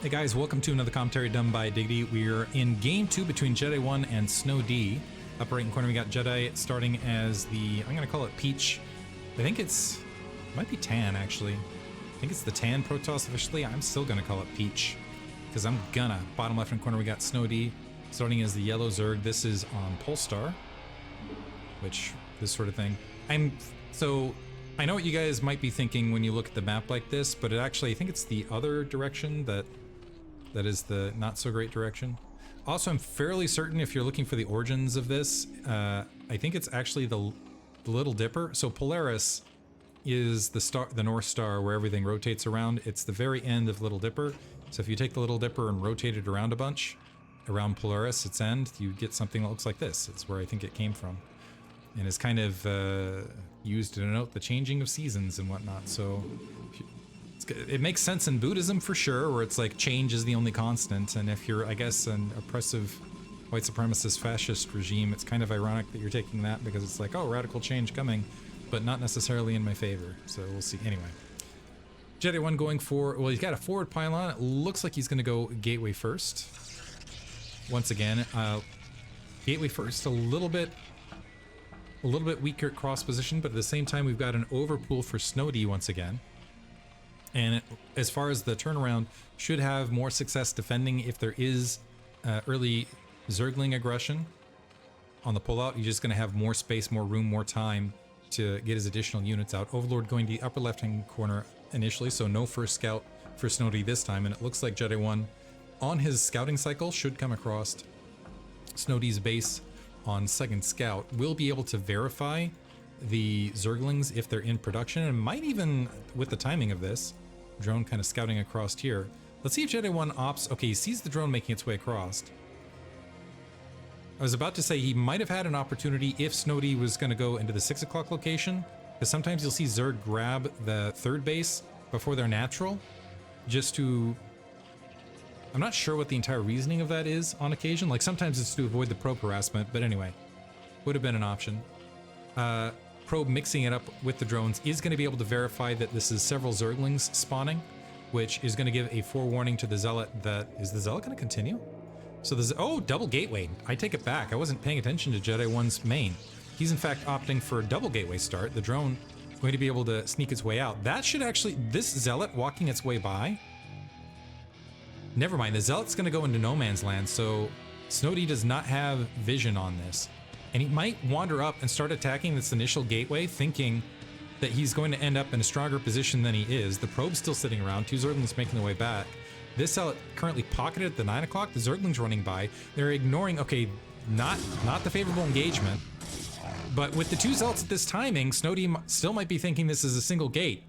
Hey guys, welcome to another commentary done by Diggity. We're in game 2 between Jedi 1 and Snow D. Upper right hand corner we got Jedi starting as the, I'm going to call it Peach. I think it might be Tan actually. I think it's the Tan Protoss officially. I'm still going to call it Peach because I'm gonna. Bottom left hand corner we got Snow D starting as the Yellow Zerg. This is on Polestar, which, this sort of thing. So I know what you guys might be thinking when you look at the map like this, but it actually, I think it's the other direction that is the not so great direction. Also, I'm fairly certain if you're looking for the origins of this, I think it's actually the Little Dipper. So Polaris is the North Star where everything rotates around. It's the very end of Little Dipper. So if you take the Little Dipper and rotate it around a bunch, around Polaris, its end, you get something that looks like this. It's where I think it came from. And is kind of used to denote the changing of seasons and whatnot. So it makes sense in Buddhism for sure, where it's like change is the only constant. And if you're, I guess, an oppressive white supremacist fascist regime, it's kind of ironic that you're taking that because it's like, oh, radical change coming, but not necessarily in my favor. So we'll see. Anyway, Jedi 1 going for, well, he's got a forward pylon. It looks like he's going to go Gateway first. Once again, Gateway first, a little bit weaker at cross position, but at the same time, we've got an overpool for Snow D once again. And as far as the turnaround, should have more success defending if there is early Zergling aggression on the pullout. You're just going to have more space, more room, more time to get his additional units out. Overlord going to the upper left-hand corner initially, so no first scout for Snow D this time. And it looks like Jedi 1 on his scouting cycle should come across Snow D's base on second scout. Will be able to verify the Zerglings if they're in production, and might even, with the timing of this, drone kind of scouting across here. Let's see if Jedi 1 opts. Okay, he sees the drone making its way across. I was about to say he might have had an opportunity if Snow D was going to go into the 6 o'clock location, because sometimes you'll see Zerg grab the third base before they're natural, just to... I'm not sure what the entire reasoning of that is on occasion. Like sometimes it's to avoid the probe harassment, but anyway, would have been an option. Probe mixing it up with the drones is going to be able to verify that this is several Zerglings spawning, which is going to give a forewarning to the Zealot that, is the Zealot going to continue? So there's, oh, double gateway. I take it back. I wasn't paying attention to Jedi 1's main. He's in fact opting for a double gateway start. The drone going to be able to sneak its way out. That should actually, this Zealot walking its way by, never mind, the Zealot's going to go into no man's land, so Snow D does not have vision on this. And he might wander up and start attacking this initial gateway, thinking that he's going to end up in a stronger position than he is. The probe's still sitting around, 2 Zerglings making their way back. This Zealot currently pocketed at the 9 o'clock, the Zerglings running by. They're ignoring, okay, not the favorable engagement, but with the 2 Zealots at this timing, Snow D still might be thinking this is a single gate,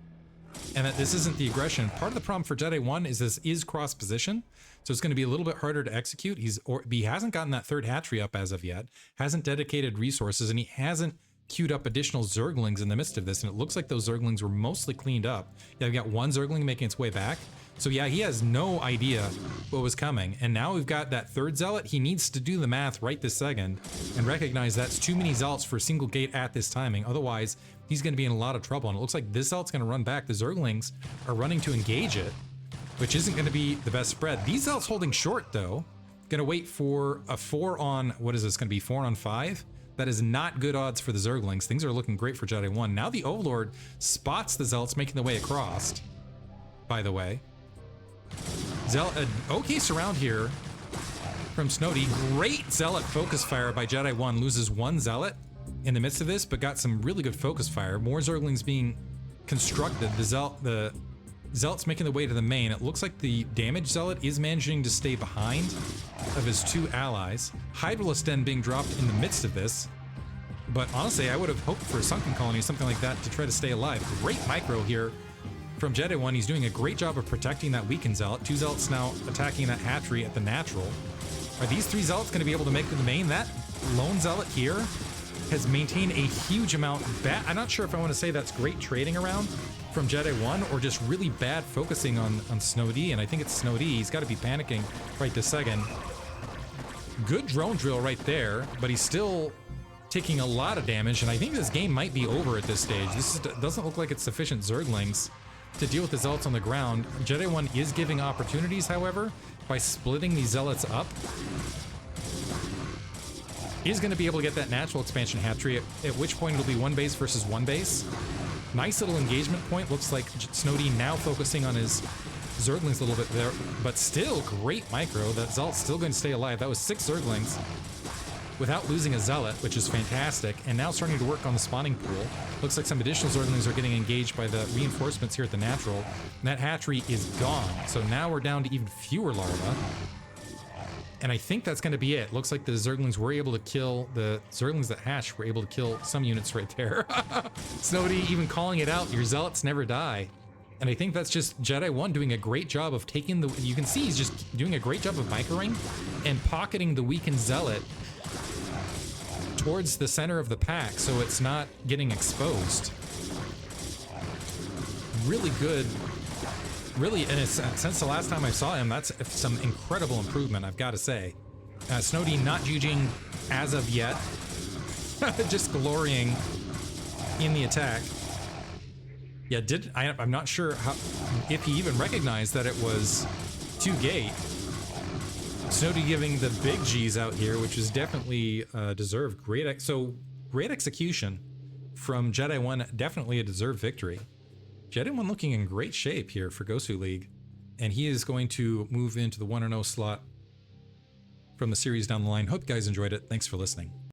and that this isn't the aggression. Part of the problem for Jedi 1 is this is cross position, so it's going to be a little bit harder to execute. He hasn't gotten that third hatchery up as of yet, hasn't dedicated resources, and he hasn't queued up additional Zerglings in the midst of this, and it looks like those Zerglings were mostly cleaned up. Yeah, we've got 1 Zergling making its way back, so yeah, he has no idea what was coming, and now we've got that third Zealot. He needs to do the math right this second and recognize that's too many Zealots for a single gate at this timing. Otherwise, he's going to be in a lot of trouble, and it looks like this Zealot's going to run back. The Zerglings are running to engage it, which isn't going to be the best spread. These Zealots holding short, though. Going to wait for a 4 on, what is this going to be, 4 on 5? That is not good odds for the Zerglings. Things are looking great for Jedi 1. Now the Overlord spots the Zealots making their way across, by the way. Okay surround here from Snow D. Great Zealot focus fire by Jedi 1. Loses 1 Zealot in the midst of this, but got some really good focus fire. More Zerglings being constructed. The Zealot's making the way to the main. It looks like the damaged Zealot is managing to stay behind of his 2 allies. Hydralisk Den being dropped in the midst of this. But honestly, I would have hoped for a Sunken Colony or something like that to try to stay alive. Great micro here from Jedi 1. He's doing a great job of protecting that weakened Zealot. 2 Zealots now attacking that hatchery at the natural. Are these 3 Zealots going to be able to make the main? That lone Zealot here has maintained a huge amount. I'm not sure if I want to say that's great trading around from Jedi 1 or just really bad focusing on Snow D, and I think it's Snow D. He's got to be panicking right this second. Good drone drill right there, but he's still taking a lot of damage, and I think this game might be over at this stage. This doesn't look like it's sufficient Zerglings to deal with the Zealots on the ground. Jedi 1 is giving opportunities, however, by splitting these Zealots up. He's going to be able to get that natural expansion hatchery, at which point it'll be one base versus one base. Nice little engagement point. Looks like Snowdy now focusing on his Zerglings a little bit there, but still great micro. That Zealot's still going to stay alive. That was 6 Zerglings without losing a Zealot, which is fantastic. And now starting to work on the spawning pool. Looks like some additional Zerglings are getting engaged by the reinforcements here at the natural. And that hatchery is gone. So now we're down to even fewer larvae. And I think that's going to be it. Looks like the Zerglings were able to kill, the Zerglings that hatched were able to kill some units right there. Snowdy even calling it out, your Zealots never die. And I think that's just Jedi 1 doing a great job of taking the, you can see he's just doing a great job of microing and pocketing the weakened Zealot towards the center of the pack so it's not getting exposed. Really good. Really, and it's, since the last time I saw him, that's some incredible improvement, I've got to say. Snowdy not judging as of yet, just glorying in the attack. Yeah, I'm not sure how, if he even recognized that it was 2-gate. Snowdy giving the big G's out here, which is definitely deserved. Great execution from Jedi 1, definitely a deserved victory. Jedi 1 looking in great shape here for Gosuleague, and he is going to move into the 1-0 slot from the series down the line. Hope you guys enjoyed it. Thanks for listening.